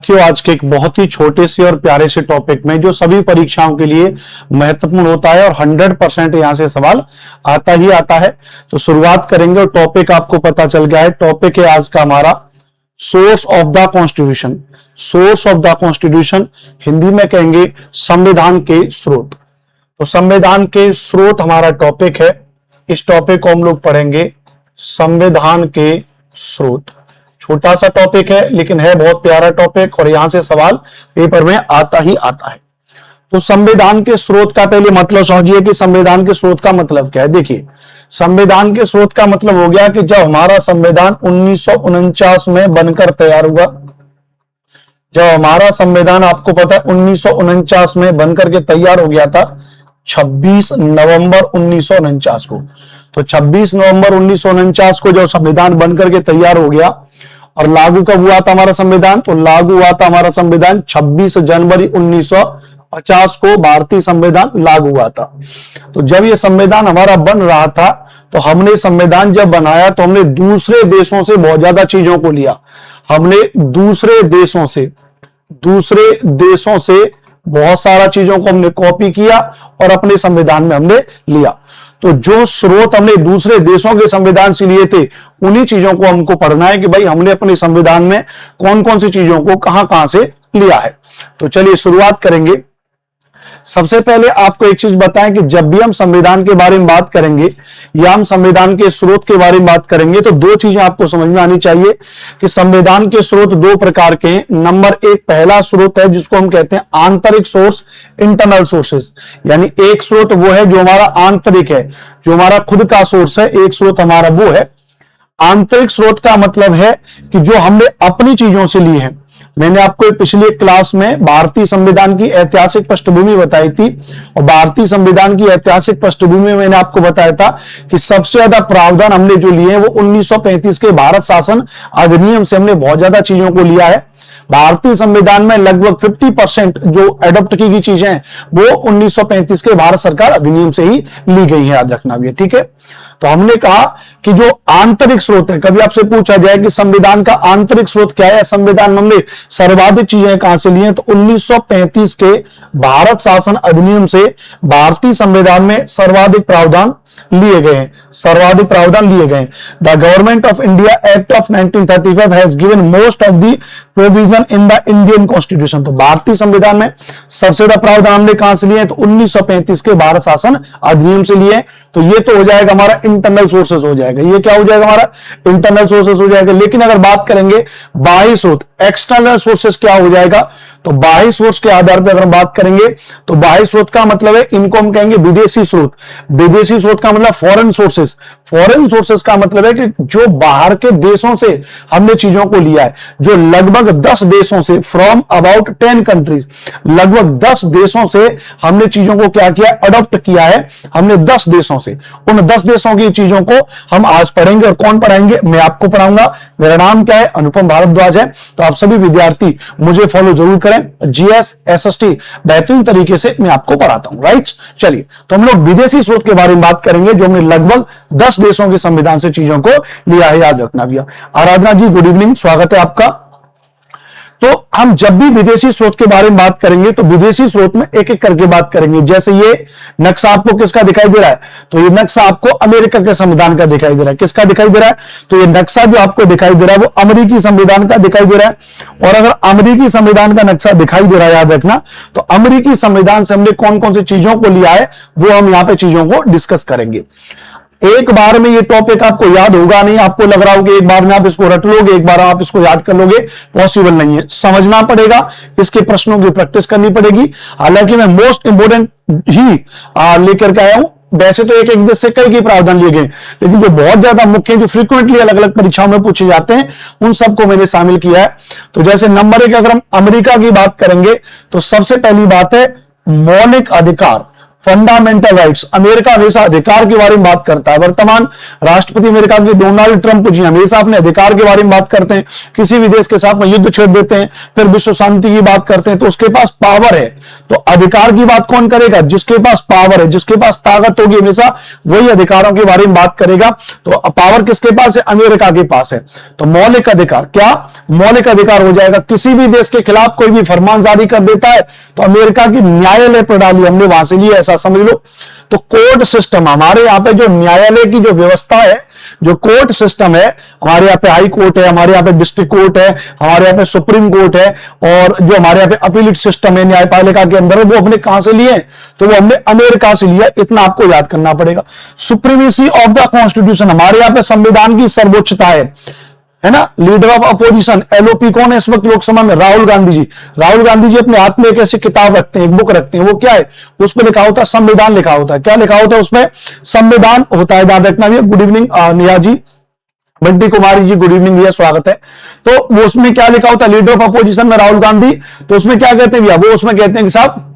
साथियों, आज के एक बहुत ही छोटे से और प्यारे से टॉपिक में जो सभी परीक्षाओं के लिए महत्वपूर्ण होता है और 100% यहां से सवाल आता ही आता है। तो शुरुआत करेंगे और टॉपिक आपको पता चल गया है। टॉपिक है आज का हमारा source of the constitution. Source of the constitution Hindi में कहेंगे संविधान के स्रोत। तो संविधान के स्रोत हमारा टॉपिक है। इस टॉपिक को हम लोग पढ़ेंगे संविधान के स्रोत। छोटा सा टॉपिक है लेकिन है बहुत प्यारा टॉपिक और यहां से सवाल पेपर में आता ही आता है। तो संविधान के स्रोत का पहले मतलब समझिए कि संविधान के स्रोत का मतलब क्या है। देखिए, संविधान के स्रोत का मतलब हो गया कि जब हमारा संविधान 1949 में बनकर तैयार हुआ, जब हमारा संविधान आपको पता है 1949 में बनकर के तैयार हो गया था 26 नवंबर 1949 को। तो 26 नवंबर 1949 को जब संविधान बनकर के तैयार हो गया और लागू कब हुआ था हमारा संविधान, तो लागू हुआ था हमारा संविधान 26 जनवरी 1950 को भारतीय संविधान लागू हुआ था। तो जब ये संविधान हमारा बन रहा था तो हमने संविधान जब बनाया तो हमने दूसरे देशों से बहुत ज्यादा चीजों को लिया। हमने दूसरे देशों से बहुत सारा चीजों को हमने कॉपी किया और अपने संविधान में हमने लिया। तो जो स्रोत हमने दूसरे देशों के संविधान से लिए थे उन्हीं चीजों को हमको पढ़ना है कि भाई हमने अपने संविधान में कौन कौन सी चीजों को कहां से लिया है। तो चलिए शुरुआत करेंगे। सबसे पहले आपको एक चीज बताएं कि जब भी हम संविधान के बारे में बात करेंगे या हम संविधान के स्रोत के बारे में बात करेंगे तो दो चीजें आपको समझ में आनी चाहिए कि संविधान के स्रोत दो प्रकार के हैं। नंबर एक, पहला स्रोत है जिसको हम कहते हैं आंतरिक सोर्स, इंटरनल सोर्सेस। यानी एक स्रोत वो है जो हमारा आंतरिक है, जो हमारा खुद का सोर्स है। एक स्रोत हमारा वो है। आंतरिक स्रोत का मतलब है कि जो हमने अपनी चीजों से ली है। मैंने आपको पिछले क्लास में भारतीय संविधान की ऐतिहासिक पृष्ठभूमि बताई थी और भारतीय संविधान की ऐतिहासिक पृष्ठभूमि में मैंने आपको बताया था कि सबसे ज्यादा प्रावधान हमने जो लिए हैं वो 1935 के भारत शासन अधिनियम से हमने बहुत ज्यादा चीजों को लिया है। भारतीय संविधान में लगभग 50% जो एडॉप्ट की गई चीजें हैं वो 1935 के भारत सरकार अधिनियम से ही ली गई है, याद रखना भी। ठीक है, तो हमने कहा कि जो आंतरिक स्रोत है, कभी आपसे पूछा जाए कि संविधान का आंतरिक स्रोत क्या है, संविधान में हमने सर्वाधिक चीजें कहां से ली हैं, तो 1935 के भारत शासन अधिनियम से भारतीय संविधान में सर्वाधिक प्रावधान लिए गए हैं। सर्वाधिक प्रावधान लिए गए। The government of India act of 1935 has given most of the provision in the Indian constitution. तो भारतीय संविधान में सबसे ज्यादा प्रावधान हमने कहां से लिए, तो 1935 के भारत शासन अधिनियम से लिए। तो ये तो हो जाएगा हमारा इंटरनल सोर्सेस हो जाएगा। ये क्या हो जाएगा, हमारा इंटरनल सोर्सेस हो जाएगा। लेकिन अगर बात करेंगे बाह्य स्रोत, एक्सटर्नल सोर्सेस क्या हो जाएगा, तो बाह्य सोर्स के आधार पर अगर बात करेंगे तो बाह्य स्रोत का मतलब है, इनको हम कहेंगे विदेशी स्रोत। विदेशी स्रोत का मतलब फॉरेन सोर्सेस। फॉरेन सोर्सेस का मतलब है कि जो बाहर के देशों से हमने चीजों को लिया है, जो लगभग 10 देशों से, फ्रॉम अबाउट 10 कंट्रीज, लगभग 10 देशों से हमने चीजों को क्या किया, अडॉप्ट किया है हमने 10 देशों से। उन 10 देशों की चीजों को हम आज पढ़ेंगे। और कौन पढ़ाएंगे, मैं आपको पढ़ाऊंगा। मेरा नाम क्या है, अनुपम भारद्वाज है। तो आप सभी विद्यार्थी मुझे फॉलो जरूर करें। जीएस एसएसटी बेहतरीन तरीके से मैं आपको पढ़ाता हूं। राइट, चलिए तो हम लोग विदेशी स्रोत के बारे में बात करेंगे जो हमने लगभग 10 देशों के संविधान से चीजों को लिया है, याद रखना भैया। आराधना जी, गुड इवनिंग, स्वागत है आपका। तो हम जब भी विदेशी स्रोत के बारे में बात करेंगे तो विदेशी स्रोत में एक एक करके बात करेंगे। जैसे ये नक्शा आपको किसका दिखाई दे रहा है, तो ये नक्शा आपको अमेरिका के संविधान का दिखाई दे रहा है। किसका दिखाई दे रहा है, तो ये नक्शा जो आपको दिखाई दे रहा है वो अमेरिकी संविधान का दिखाई दे रहा है। और अगर अमेरिकी संविधान का नक्शा दिखाई दे रहा है, याद रखना, तो अमेरिकी संविधान से हमने कौन कौन सी चीजों को लिया है वो हम यहां पर चीजों को डिस्कस करेंगे। एक बार में ये टॉपिक आपको याद होगा नहीं, आपको लग रहा होगा एक बार में आप इसको रट लोगे, एक बार आप इसको याद कर लोगे, पॉसिबल नहीं है। समझना पड़ेगा, इसके प्रश्नों की प्रैक्टिस करनी पड़ेगी। हालांकि मैं मोस्ट इंपोर्टेंट ही लेकर के आया हूं। वैसे तो एक एक देश से कई प्रावधान लिए गए, लेकिन जो बहुत ज्यादा मुख्य, जो फ्रीक्वेंटली अलग अलग परीक्षाओं में पूछे जाते हैं, उन सबको मैंने शामिल किया है। तो जैसे नंबर 1 अगर हम अमेरिका की बात करेंगे तो सबसे पहली बात है मौलिक अधिकार। Fundamental rights. अमेरिका हमेशा अधिकार के बारे में बात करता है। वर्तमान राष्ट्रपति अमेरिका के डोनाल्ड ट्रंप जी हमेशा अपने अधिकार के बारे में बात करते हैं, किसी भी देश के साथ में युद्ध छेड़ देते हैं, फिर विश्व शांति की बात करते हैं। तो उसके पास पावर है, तो अधिकार की बात कौन करेगा? जिसके पास पावर है, जिसके पास ताकत होगी, हमेशा वही अधिकारों के बारे में बात करेगा। तो पावर किसके पास है? अमेरिका के पास है। तो मौलिक अधिकार, क्या मौलिक अधिकार हो जाएगा? किसी भी देश के खिलाफ कोई भी फरमान जारी कर देता है तो अमेरिका की न्यायालय प्रणाली हमने वहां से लिया, ऐसा समझ लो। तो कोर्ट सिस्टम, हमारे यहाँ पे जो न्यायालय की जो व्यवस्था है, जो कोर्ट सिस्टम है, हमारे यहाँ पे हाई कोर्ट है, हमारे यहाँ पे डिस्ट्रिक्ट कोर्ट है, हमारे यहाँ पे सुप्रीम कोर्ट है, और जो हमारे यहाँ पे अपीलेट सिस्टम है न्यायपालिका के अंदर, वो हमने कहां से लिए? तो वो हमने अमेरिका से लिया। इतना आपको याद करना पड़ेगा। सुप्रीमेसी ऑफ द कॉन्स्टिट्यूशन, हमारे यहाँ पे संविधान की सर्वोच्चता है ना। लीडर ऑफ अपोजिशन एलओपी कौन है इस वक्त लोकसभा में? राहुल गांधी जी। राहुल गांधी जी अपने हाथ में एक ऐसी किताब रखते हैं, एक बुक रखते हैं, वो क्या है? उसमें लिखा होता है संविधान, लिखा होता है। क्या लिखा होता है उसमें? संविधान होता है। याद रखना भी। गुड इवनिंग निया जी, बंटी कुमारी जी, गुड इवनिंग भैया, स्वागत है। तो वो उसमें क्या लिखा होता है? लीडर ऑफ अपोजिशन में राहुल गांधी। तो उसमें क्या कहते हैं भैया? वो उसमें कहते हैं कि साहब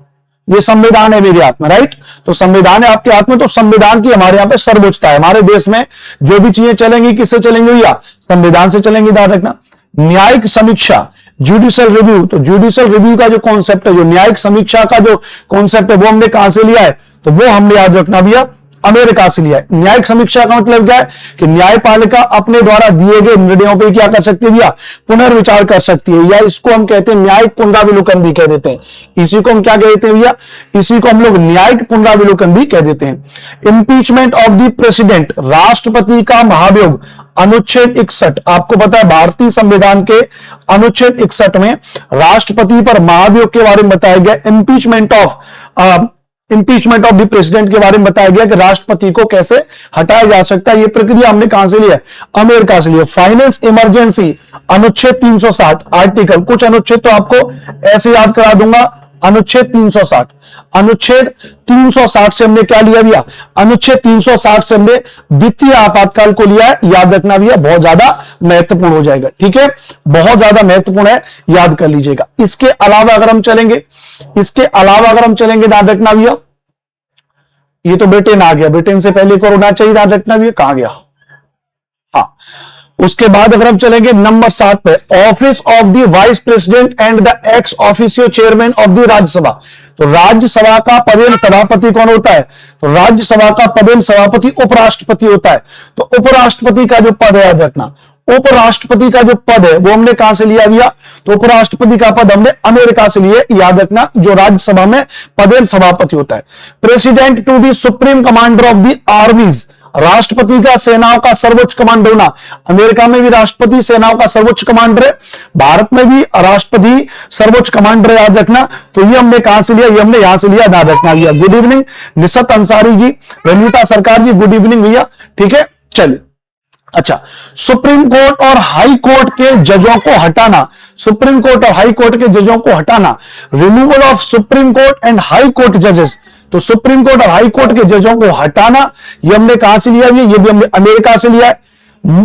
ये संविधान है मेरे हाथ में, राइट। तो संविधान है आपके हाथ में, तो संविधान की हमारे यहाँ पे सर्वोच्चता है। हमारे देश में जो भी चीजें चलेंगी किससे चलेंगी भैया? संविधान से चलेंगी। ध्यान रखना। न्यायिक समीक्षा, जुडिशियल रिव्यू, तो जुडिशियल रिव्यू का जो कॉन्सेप्ट है, जो न्यायिक समीक्षा का जो कॉन्सेप्ट है, वो हमने कहां से लिया है? तो वो हमने याद रखना भैया अमेरिका से लिया है। न्यायिक समीक्षा का मतलब क्या है? कि न्यायपालिका अपने द्वारा दिए गए निर्णयों पर क्या कर सकती है भैया? पुनर्विचार कर सकती है, या इसको हम कहते हैं न्यायिक पुनरावलोकन भी कह देते हैं। इसी को हम क्या कहते हैं भैया? इसी को हम लोग न्यायिक पुनरावलोकन भी कह देते हैं। इंपीचमेंट ऑफ द प्रेसिडेंट, राष्ट्रपति का महाभियोग, अनुच्छेद 61। आपको पता है भारतीय संविधान के अनुच्छेद 61 में राष्ट्रपति पर महाभियोग के बारे में बताया गया। इंपीचमेंट ऑफ द प्रेसिडेंट के बारे में बताया गया कि राष्ट्रपति को कैसे हटाया जा सकता है। यह प्रक्रिया हमने कहां से लिया? अमेरिका से लिया। फाइनेंस इमरजेंसी, अनुच्छेद 360 आर्टिकल, कुछ अनुच्छेद तो आपको ऐसे याद करा दूंगा। अनुच्छेद 360, अनुच्छेद 360 से हमने क्या लिया भैया? अनुच्छेद 360 से हमने वित्तीय आपातकाल को लिया है। याद रखना भैया, बहुत ज्यादा महत्वपूर्ण हो जाएगा, ठीक है, बहुत ज्यादा महत्वपूर्ण है, याद कर लीजिएगा। इसके अलावा अगर हम चलेंगे, याद रखना भैया, ये तो ब्रिटेन आ गया, ब्रिटेन से पहले कोरोना चाहिए, याद रखना भैया, कहां गया? हाँ, उसके बाद अगर हम चलेंगे नंबर 7 पे, office of the vice president and the ex officio chairman of the Rajya Sabha. तो राज्यसभा का पदेन सभापति कौन होता है? तो राज्यसभा का पदेन सभापति उपराष्ट्रपति होता है। तो उपराष्ट्रपति का जो पद है, याद रखना, उपराष्ट्रपति का जो पद है वो हमने कहां से लिया भैया? तो उपराष्ट्रपति का पद हमने अमेरिका से लिए। याद रखना, जो राज्यसभा में पदेन सभापति होता है। President to be supreme commander of the armies, राष्ट्रपति का सेनाओं का सर्वोच्च कमांडर होना। अमेरिका में भी राष्ट्रपति सेनाओं का सर्वोच्च कमांडर है, भारत में भी राष्ट्रपति सर्वोच्च कमांडर है, याद रखना। तो ये हमने कहां से लिया? ये हमने यहां से लिया, याद रखना भैया। गुड इवनिंग निशत अंसारी जी, रंजीता सरकार जी, गुड इवनिंग भैया, ठीक है। चलिए, अच्छा, सुप्रीम कोर्ट और हाई कोर्ट के जजों को हटाना, सुप्रीम कोर्ट और हाई कोर्ट के जजों को हटाना, removal of supreme court and high court जजेस। तो सुप्रीम कोर्ट और हाई कोर्ट के जजों को हटाना, ये हमने कहां से लिया? ये भी हमने अमेरिका से लिया है।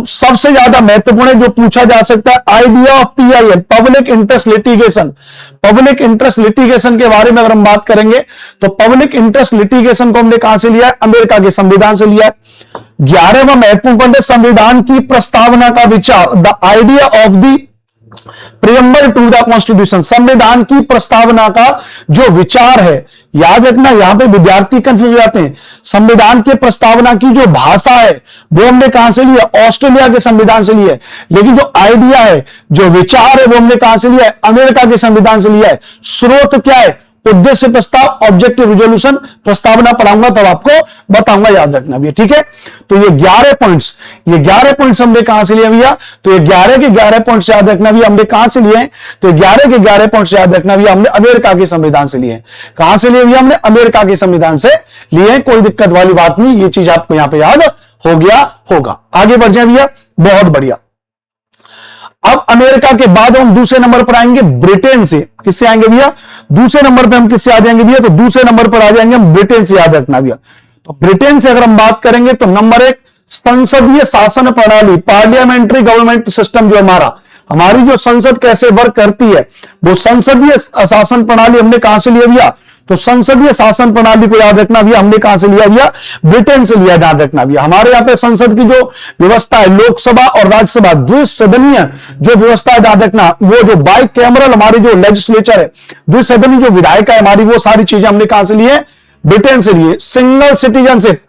सबसे ज्यादा महत्वपूर्ण है जो पूछा जा सकता है, idea of PIL, public interest litigation. Public interest litigation के बारे में अगर हम बात करेंगे तो पब्लिक इंटरेस्ट लिटिगेशन को हमने कहां से लिया है? अमेरिका के संविधान से लिया है। 11वां महत्वपूर्ण पॉइंट है संविधान की प्रस्तावना का विचार, the idea of the preamble to the constitution. संविधान की प्रस्तावना का जो विचार है, याद रखना, यहां पे विद्यार्थी कंफ्यूज हो जाते हैं। संविधान के प्रस्तावना की जो भाषा है वो हमने कहां से लिया? ऑस्ट्रेलिया के संविधान से लिया है। लेकिन जो आइडिया है, जो विचार है, वो हमने कहां से लिया है? अमेरिका के संविधान से लिया है। स्रोत क्या है? उद्देश्य प्रस्ताव, ऑब्जेक्टिव रिजोल्यूशन। प्रस्तावना पढ़ाऊंगा तब आपको बताऊंगा, याद रखना भैया, ठीक है। तो ये 11 पॉइंट्स हमने कहां से लिए भैया? तो ये 11 के 11 पॉइंट्स याद रखना भैया हमने कहां से लिए हैं? तो 11 के 11 पॉइंट्स याद रखना भैया हमने अमेरिका के संविधान से लिए हैं। कहां से लिए भैया? हमने अमेरिका के संविधान से लिए हैं। कोई दिक्कत वाली बात नहीं, ये चीज आपको यहां पे याद हो गया होगा। आगे बढ़ जाए भैया, बहुत बढ़िया। अब अमेरिका के बाद हम दूसरे नंबर पर आएंगे ब्रिटेन से। किससे आएंगे भैया? दूसरे नंबर पे हम किससे आ जाएंगे भैया? तो दूसरे नंबर पर आ जाएंगे हम ब्रिटेन से, याद रखना भैया। तो ब्रिटेन से अगर हम बात करेंगे तो नंबर 1 संसदीय शासन प्रणाली, पार्लियामेंट्री गवर्नमेंट सिस्टम। जो हमारी जो संसद कैसे वर्क करती है, वो संसदीय शासन प्रणाली हमने कहां से लिया भैया? तो संसदीय शासन प्रणाली को याद रखना भैया हमने कहां से लिया भैया, ब्रिटेन से लिया, याद रखना भैया। हमारे यहाँ पे संसद की जो व्यवस्था है, लोकसभा और राज्यसभा द्विसदनीय जो व्यवस्था है, याद रखना, वो जो बाई कैमरल हमारी जो लेजिस्लेचर है, द्विसदनीय जो विधायिक है हमारी, वो सारी चीजें हमने कहां से ली है, ब्रिटेन से लिए। सिंगल सिटीजनशिप,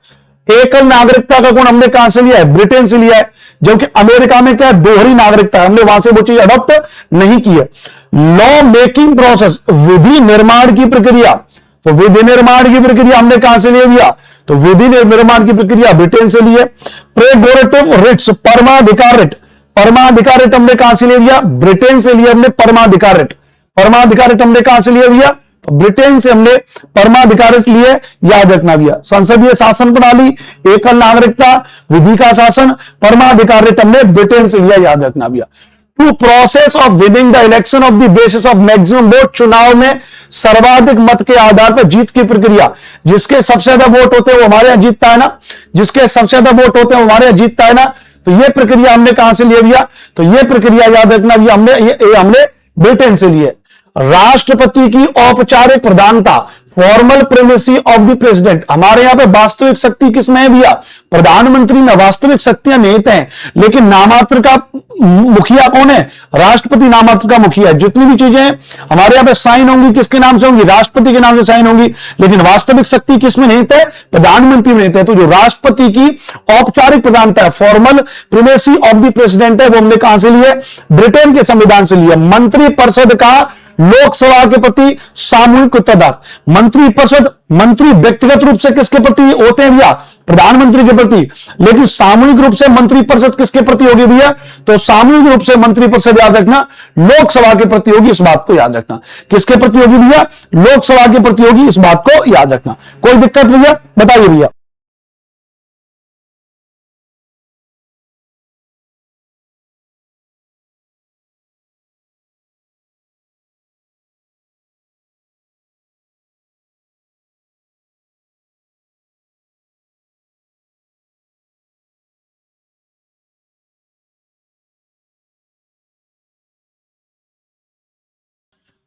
एकल नागरिकता का गुण हमने कहां से लिया है, ब्रिटेन से लिया है। जबकि अमेरिका में क्या है, दोहरी नागरिकता है, हमने वहां से वो चीज अडॉप्ट नहीं की है। लॉ मेकिंग प्रोसेस, विधि निर्माण की प्रक्रिया, तो विधि निर्माण की प्रक्रिया हमने कहां से ले लिया, तो विधि निर्माण की प्रक्रिया ब्रिटेन से ली है। प्रेरोगेटिव रिट्स, परमाधिकार रिट, परमाधिकार रिट हमने कहां से ले लिया, ब्रिटेन से लिया हमने परमाधिकार रिट। परमाधिकार रिट हमने कहां से लिया भैया, तो ब्रिटेन से हमने परमाधिकार रिट लिए, याद रखना भैया। संसदीय शासन प्रणाली, एकल नागरिकता, विधि का शासन, परमाधिकार रिट हमने ब्रिटेन से लिया, याद रखना भैया। To process of winning the election of the basis of maximum vote, चुनाव में सर्वाधिक मत के आधार पर जीत की प्रक्रिया, जिसके सबसे ज्यादा वोट होते हैं वो हमारे यहां जीतता है ना, जिसके सबसे ज्यादा वोट होते हैं वो हमारे यहां जीतता है ना। तो यह प्रक्रिया हमने कहां से लिया भैया, तो यह प्रक्रिया याद रखना भैया हमने ब्रिटेन से लिए। राष्ट्रपति की औपचारिक प्रधानता, फॉर्मल प्रेमेसी ऑफ द प्रेसिडेंट, हमारे यहां पे वास्तविक शक्ति किसमें है भैया, प्रधानमंत्री में वास्तविक शक्तियां निहित हैं, लेकिन नामात्र का मुखिया कौन है, राष्ट्रपति नामात्र का मुखिया है। जितनी भी चीजें हमारे यहां पे साइन होंगी किसके नाम से होंगी, राष्ट्रपति के नाम से साइन होंगी, लेकिन वास्तविक शक्ति किसमें निहित है, प्रधानमंत्री में निहित है। तो जो राष्ट्रपति की औपचारिक प्रधानता है, फॉर्मल प्रीमेसी ऑफ द प्रेसिडेंट है, वो हमने कहां से लिए, ब्रिटेन के संविधान से लिया। मंत्रिपरिषद का लोकसभा के प्रति सामूहिक उत्तरदायित्व, मंत्रिपरिषद, मंत्री व्यक्तिगत रूप से किसके प्रति होते हैं भैया, प्रधानमंत्री के प्रति, लेकिन सामूहिक रूप से मंत्रिपरिषद किसके प्रति होगी भैया, तो सामूहिक रूप से मंत्रिपरिषद याद रखना लोकसभा के प्रति होगी, इस बात को याद रखना। किसके प्रति होगी भैया, लोकसभा के प्रति होगी, इस बात को याद रखना। कोई दिक्कत भैया, बताइए भैया।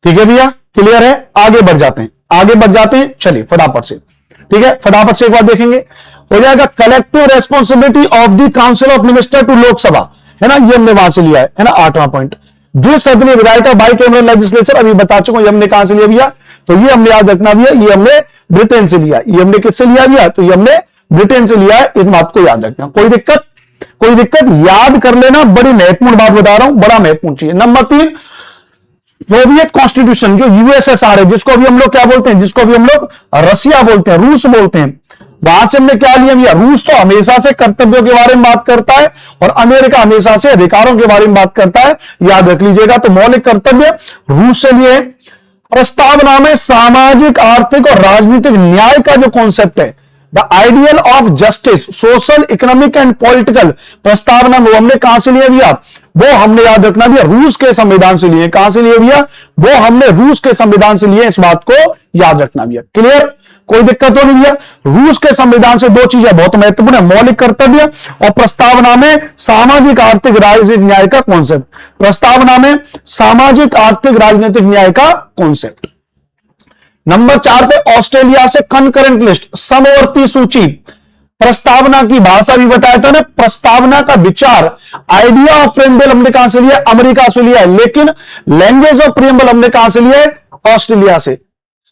ठीक है भैया, क्लियर है, आगे बढ़ जाते हैं, आगे बढ़ जाते हैं, चलिए फटाफट से। ठीक है, फटाफट से एक बार देखेंगे, हो जाएगा collective responsibility of the council of minister to Lok Sabha, है ना, ये हमने वहां से लिया है ना, 8वां पॉइंट। द्विसदनीय विधायिका बाई कैमरल लेजिस्लेचर, अभी बता चुका हूं, ये हमने कहां से लिया भैया, तो ये हमने याद रखना भैया, ये हमने ब्रिटेन से लिया। ये हमने किससे लिया भैया, तो ये हमने ब्रिटेन से लिया है, इस बात को याद रखना। कोई दिक्कत, कोई दिक्कत, याद कर लेना, बड़ी महत्वपूर्ण बात बता रहा हूं, बड़ा महत्वपूर्ण चीज। नंबर 3, सोवियत कॉन्स्टिट्यूशन, जो यूएसएसआर है, जिसको अभी हम लोग क्या बोलते हैं, जिसको अभी हम लोग रसिया बोलते हैं, रूस बोलते हैं, वहां से हमने क्या लिया भैया, रूस तो हमेशा से कर्तव्यों के बारे में बात करता है और अमेरिका हमेशा से अधिकारों के बारे में बात करता है, याद रख लीजिएगा। तो मौलिक कर्तव्य रूस से लिए। प्रस्तावना में सामाजिक, आर्थिक और राजनीतिक न्याय का जो कॉन्सेप्ट है, the ideal of justice, social, economic and political, प्रस्तावना में हमने कहां से लिया भैया, वो हमने याद रखना भैया रूस के संविधान से लिए। कहां से लिए भैया, वो हमने रूस के संविधान से लिए, इस बात को याद रखना भैया। क्लियर, कोई दिक्कत हो नहीं भैया। रूस के संविधान से दो चीजें बहुत महत्वपूर्ण है, मौलिक कर्तव्य और प्रस्तावना में सामाजिक, आर्थिक, राजनीतिक न्याय का कॉन्सेप्ट। प्रस्तावना में सामाजिक, आर्थिक, राजनीतिक न्याय का कॉन्सेप्ट। नंबर 4 पे ऑस्ट्रेलिया से कंकरेंट लिस्ट, समवर्ती सूची। प्रस्तावना की भाषा भी बताया था ना, प्रस्तावना का विचार, आइडिया ऑफ प्रेम्बल हमने कहां से लिया, अमेरिका से लिया है, लेकिन लैंग्वेज ऑफ प्रेम्बल हमने कहां से लिया है, ऑस्ट्रेलिया से।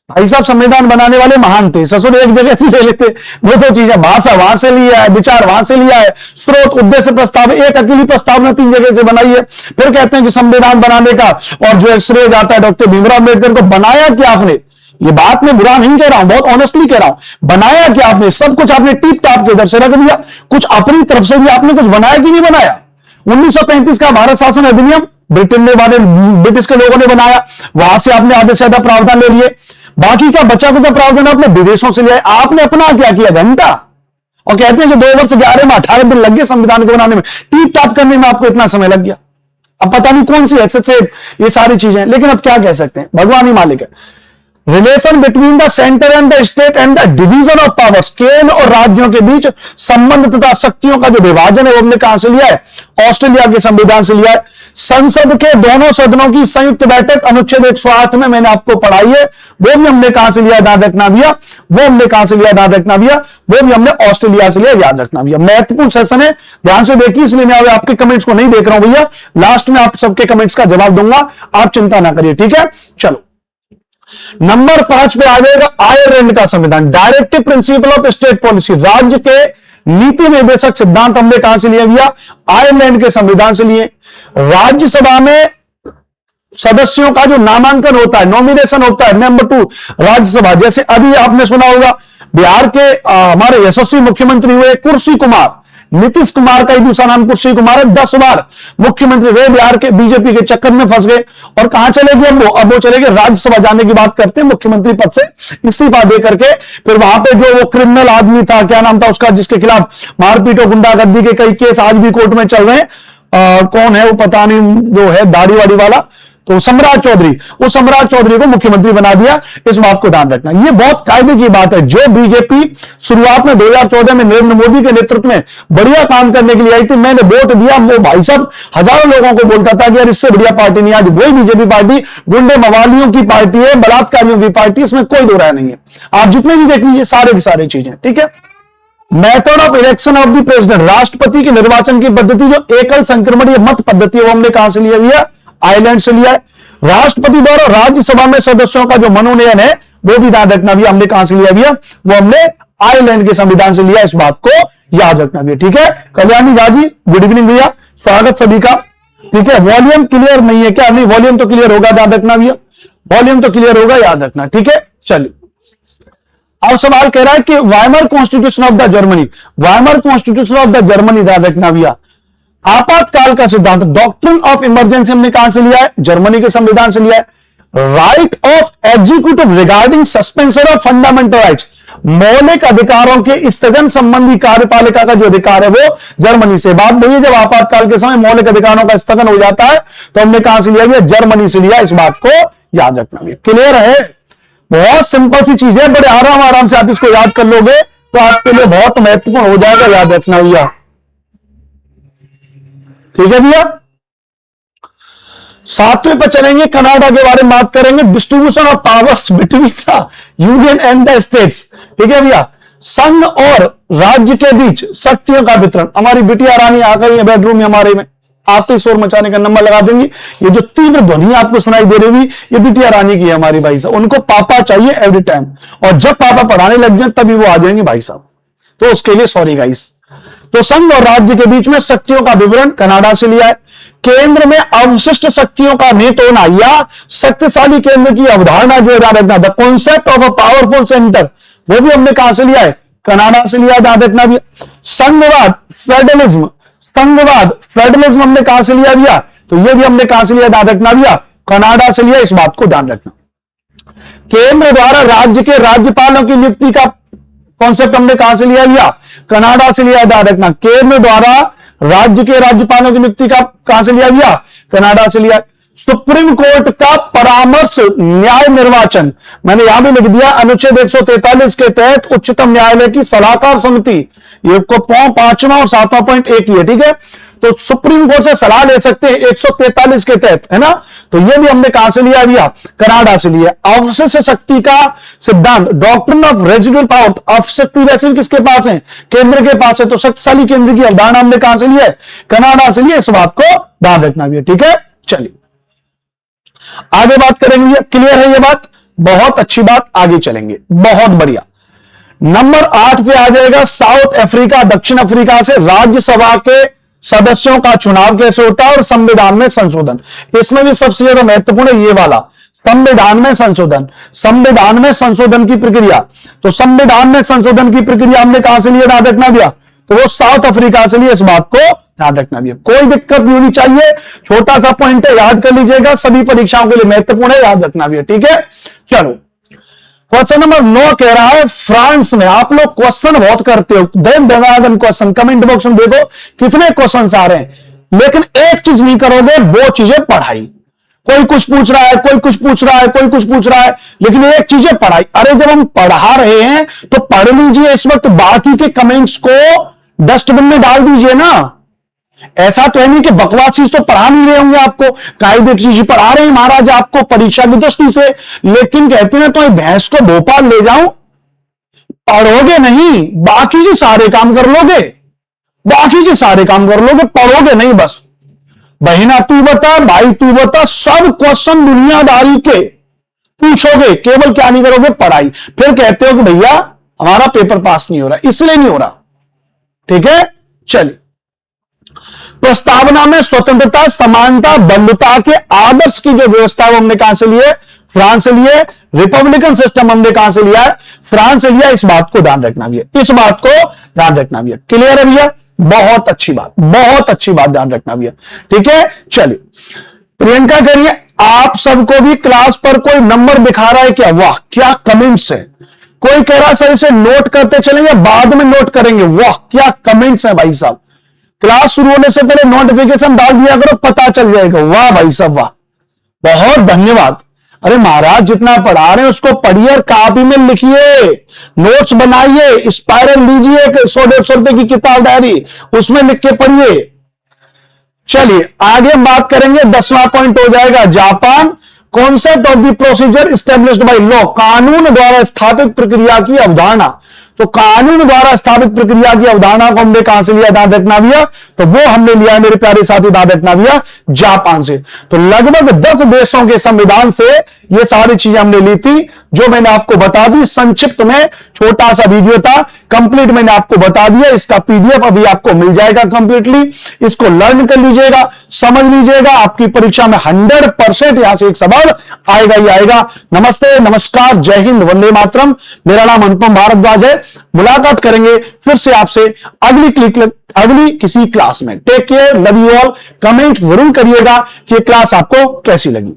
भाई साहब संविधान बनाने वाले महान थे, ससुर एक जगह से ले लेते, वो दो चीजें, भाषा वहां से लिया है, विचार वहां से लिया है, स्रोत, उद्देश्य, प्रस्ताव, एक अकेली प्रस्तावना 3 जगह से बनाई है। फिर कहते हैं कि संविधान बनाने का और जो श्रेय जाता है डॉक्टर भीमराव अम्बेडकर को। बनाया क्या आपने, ये बात मैं बुरा नहीं कह रहा हूं, बहुत ऑनेस्टली कह रहा हूं, बनाया क्या आपने, सब कुछ आपने टीप टाप के इधर से रख दिया, कुछ अपनी तरफ से भी आपने कुछ बनाया कि नहीं बनाया। 1935 का भारत शासन अधिनियम ब्रिटेन ने, ब्रिटिश के लोगों ने बनाया, वहां से आपने आधे से ज्यादा प्रावधान ले लिए, बाकी का बचा कुचा प्रावधान आपने विदेशों से लिया। आपने अपना क्या किया, घंटा, और कहते हैं कि 2 वर्ष 11 माह 18 दिन लग गए संविधान को बनाने में, टीप टाप करने में आपको इतना समय लग गया। अब पता नहीं कौन सी हैसियत से ये सारी चीजें, लेकिन अब क्या कह सकते हैं, भगवान ही मालिक है। Relation between the centre and the state and the division of powers, केंद्र और राज्यों के बीच संबंध तथा शक्तियों का जो विभाजन है, वो हमने कहां से लिया है, ऑस्ट्रेलिया के संविधान से लिया है। संसद के दोनों सदनों की संयुक्त बैठक अनुच्छेद 108 में मैंने आपको पढ़ाई है, वो भी हमने कहां से लिया, याद रखना भैया, वो हमने कहां से लिया, याद रखना भैया, वो भी हमने ऑस्ट्रेलिया से लिया, याद रखना भैया। महत्वपूर्ण सेशन है, ध्यान से देखिए, इसलिए मैं आपके कमेंट्स को नहीं देख रहा हूं भैया, लास्ट में आप सबके कमेंट्स का जवाब दूंगा, आप चिंता ना करिए, ठीक है। चलो नंबर 5 पे आ जाएगा आयरलैंड का संविधान, directive principle of state policy, राज्य के नीति निर्देशक सिद्धांत हमने कहां से लिए भैया, आयरलैंड के संविधान से लिए। राज्यसभा में सदस्यों का जो नामांकन होता है, नॉमिनेशन होता है, नंबर 2 राज्यसभा, जैसे अभी आपने सुना होगा बिहार के हमारे यशस्वी मुख्यमंत्री हुए कुर्सी कुमार, नीतीश कुमार का ही दूसरा नाम कुर्सी कुमार है, 10 बार मुख्यमंत्री रहे, बिहार के बीजेपी के चक्कर में फंस गए और कहां चले गए अब वो चले गए राज्यसभा जाने की बात करते हैं, मुख्यमंत्री पद से इस्तीफा दे करके, फिर वहां पे जो वो क्रिमिनल आदमी था, क्या नाम था उसका, जिसके खिलाफ मारपीट और गुंडागर्दी के कई केस आज भी कोर्ट में चल रहे हैं, कौन है वो पता नहीं, जो है दाढ़ी वाड़ी वाला, तो सम्राट चौधरी, वो सम्राट चौधरी को मुख्यमंत्री बना दिया, इस बात को ध्यान रखना। ये बहुत कायदे की बात है, जो बीजेपी शुरुआत में 2014 में नरेंद्र मोदी के नेतृत्व में बढ़िया काम करने के लिए आई थी, मैंने वोट दिया, वो भाई साहब हजारों लोगों को बोलता था कि यार इससे बढ़िया पार्टी नहीं, आज वही बीजेपी पार्टी गुंडे मवालियों की पार्टी है, बलात्कारियों की पार्टी, इसमें कोई दो राय नहीं है, आप जितने भी देख लीजिए सारे की सारी चीजें, ठीक है। Method of election of the president, राष्ट्रपति के निर्वाचन की पद्धति जो एकल संक्रमणीय मत पद्धति है, वो हमने कहां से लिया भैया, आयरलैंड से लिया है। राष्ट्रपति द्वारा राज्यसभा में सदस्यों का जो मनोनयन है वो भी ध्यान रखना भैया, हमने कहां से लिया भैया, वो हमने आयरलैंड के संविधान से लिया, इस बात को याद रखना भैया, ठीक है। कल्याणी झा जी गुड इवनिंग भैया, स्वागत सभी का, ठीक है। वॉल्यूम क्लियर नहीं है क्या, नहीं वॉल्यूम तो क्लियर होगा, ध्यान रखना भैया, वॉल्यूम तो क्लियर होगा, याद रखना, ठीक है। चलिए अब सवाल कह रहा है कि Weimar constitution of the Germany, Weimar constitution of the Germany, ध्यान रखना भैया, आपातकाल का सिद्धांत, डॉक्ट्रिन ऑफ इमरजेंसी हमने कहां से लिया है, जर्मनी के संविधान से लिया है। Right of executive regarding suspension of fundamental rights, मौलिक अधिकारों के स्थगन संबंधी कार्यपालिका का जो अधिकार है वो जर्मनी से। बात वही है, जब आपातकाल के समय मौलिक अधिकारों का स्थगन हो जाता है तो हमने कहां से लिया, जर्मनी से लिया, इस बात को याद रखना। क्लियर है, बहुत सिंपल सी चीज है, बड़े आराम से आप इसको याद कर लोगे तो आपके लिए बहुत महत्वपूर्ण हो जाएगा, याद रखना भैया, ठीक है भैया। 7वें पर चलेंगे, कनाडा के बारे में बात करेंगे, distribution of powers between the union and the states, ठीक है भैया। संघ और राज्य के बीच शक्तियों का वितरण, हमारी बिटिया रानी आ गई है बेडरूम में हमारे में, आते शोर मचाने का नंबर लगा देंगी, ये जो तीव्र ध्वनि आपको सुनाई दे रही होगी ये बिटिया रानी की है हमारी भाई साहब, उनको पापा चाहिए एवरी टाइम, और जब पापा पढ़ाने लग जाए तभी वो आ जाएंगे भाई साहब, तो उसके लिए सॉरी गाइस। तो संघ और राज्य के बीच में शक्तियों का विवरण कनाडा से लिया है। केंद्र में अवशिष्ट शक्तियों का निहित होना या शक्तिशाली केंद्र की अवधारणा जो याद रखना, the concept of a powerful centre, वो भी हमने कहां से लिया है, कनाडा से लिया, याद रखना भी। संघवाद फेडरलिज्म, संघवाद फेडरलिज्म हमने कहां से लिया भैया, तो ये भी हमने कहां से लिया, याद रखना भैया, कनाडा से लिया, इस बात को ध्यान रखना। केंद्र द्वारा राज्य के राज्यपालों की नियुक्ति का कॉन्सेप्ट हमने कहां से लिया भैया, कनाडा से लिया, याद रखना। केंद्र द्वारा राज्य के राज्यपालों की नियुक्ति का कहां से लिया भैया, कनाडा से लिया। सुप्रीम कोर्ट का परामर्श न्याय निर्वाचन, मैंने यहां भी लिख दिया अनुच्छेद 143 के तहत उच्चतम न्यायालय की सलाहकार समिति, ये को 5वां और 7वां पॉइंट एक ही है, ठीक है। तो सुप्रीम कोर्ट से सलाह ले सकते हैं 143 के तहत, है ना, तो ये भी हमने कहां से लिया भैया, कनाडा से लिया। अवशिष्ट शक्ति का सिद्धांत, डॉक्ट्रिन ऑफ रेजिडुअल पावर, अवशिष्ट वैसे किसके पास है, केंद्र के पास है, तो शक्तिशाली केंद्र की अवधारणा हमने कहां से लिया है, कनाडा से लिया, इस बात को ध्यान रखना भैया, ठीक है। चलिए आगे बात करेंगे, क्लियर है ये बात, बहुत अच्छी बात, आगे चलेंगे, बहुत बढ़िया। नंबर 8 पे आ जाएगा साउथ अफ्रीका, दक्षिण अफ्रीका से राज्यसभा के सदस्यों का चुनाव कैसे होता है और संविधान में संशोधन, इसमें भी सबसे ज्यादा महत्वपूर्ण है ये वाला, संविधान में संशोधन, संविधान में संशोधन की प्रक्रिया। तो संविधान में संशोधन की प्रक्रिया हमने कहां से लिया, ध्यान रखना भैया, तो वो साउथ अफ्रीका से लिए, इस बात को ध्यान रखना भैया, कोई दिक्कत नहीं होनी चाहिए, छोटा सा पॉइंट है, याद कर लीजिएगा, सभी परीक्षाओं के लिए महत्वपूर्ण है, याद रखना भैया, ठीक है। चलो क्वेश्चन नंबर 9 कह रहा है, फ्रांस में, आप लोग क्वेश्चन बहुत करते हो, दन क्वेश्चन, कमेंट बॉक्स में देखो कितने क्वेश्चन आ रहे हैं, लेकिन एक चीज नहीं करोगे, वो चीजें पढ़ाई। कोई कुछ पूछ रहा है, कोई कुछ पूछ रहा है, कोई कुछ पूछ रहा है, लेकिन एक चीज है पढ़ाई। अरे जब हम पढ़ा रहे हैं तो पढ़ लीजिए इस वक्त, बाकी के कमेंट्स को डस्टबिन में डाल दीजिए ना, ऐसा तो है नहीं कि बकवास चीज तो पढ़ा नहीं रहे होंगे आपको, कायदे की चीज पढ़ा रहे हैं महाराज आपको परीक्षा की दृष्टि से, लेकिन कहते हैं तो भैंस को भोपाल ले जाऊं, पढ़ोगे नहीं, बाकी के सारे काम कर लोगे, बाकी के सारे काम कर लोगे, पढ़ोगे नहीं बस। बहिना तू बता, भाई तू बता, सब क्वेश्चन दुनियादारी के पूछोगे, केवल क्या नहीं करोगे, पढ़ाई। फिर कहते हो कि भैया हमारा पेपर पास नहीं हो रहा, इसलिए नहीं हो रहा। ठीक है, चलिए। प्रस्तावना में स्वतंत्रता, समानता, बंधुता के आदर्श की जो व्यवस्था है हमने कहां से लिए, फ्रांस से लिए। रिपब्लिकन सिस्टम हमने कहां से लिया है, फ्रांस से लिया। इस बात को ध्यान रखना भी है, इस बात को ध्यान रखना भी है। क्लियर है भैया, बहुत अच्छी बात, बहुत अच्छी बात, ध्यान रखना भी है। ठीक है, चलिए। प्रियंका करिए, आप सबको भी क्लास पर कोई नंबर दिखा रहा है क्या? वाह क्या कमेंट्स है। कोई कह रहा है सर इसे नोट करते चलेंगे, बाद में नोट करेंगे। वाह क्या कमेंट्स है भाई साहब। क्लास शुरू होने से पहले नोटिफिकेशन डाल दिया करो, पता चल जाएगा। वाह भाई साहब वाह, बहुत धन्यवाद। अरे महाराज जितना पढ़ा रहे हैं उसको पढ़िए और कॉपी में लिखिए, नोट्स बनाइए, स्पाइरल लीजिए 100-150 रुपए की किताब डायरी, उसमें लिख के पढ़िए। चलिए आगे हम बात करेंगे, 10वां पॉइंट हो जाएगा Japan. Concept of the procedure established by law, कानून द्वारा स्थापित प्रक्रिया की अवधारणा। तो कानून द्वारा स्थापित प्रक्रिया की अवधारणा को हमने कहां से लिया, ध्यान रखना भैया, तो वो हमने लिया है मेरे प्यारे साथी, ध्यान रखना भैया, जापान से। तो लगभग 10 देशों के संविधान से ये सारी चीजें हमने ली थी, जो मैंने आपको बता दी। संक्षिप्त में छोटा सा वीडियो था, कंप्लीट मैंने आपको बता दिया। इसका पीडीएफ अभी आपको मिल जाएगा कंप्लीटली, इसको लर्न कर लीजिएगा, समझ लीजिएगा। आपकी परीक्षा में 100% यहां से एक सवाल आएगा ही आएगा। नमस्ते, नमस्कार, जय हिंद, वंदे मातरम। मेरा नाम अनुपम भारद्वाज है। मुलाकात करेंगे फिर से आपसे अगली किसी क्लास में। Take care, love you all. Comment जरूर करिएगा कि क्लास आपको कैसी लगी।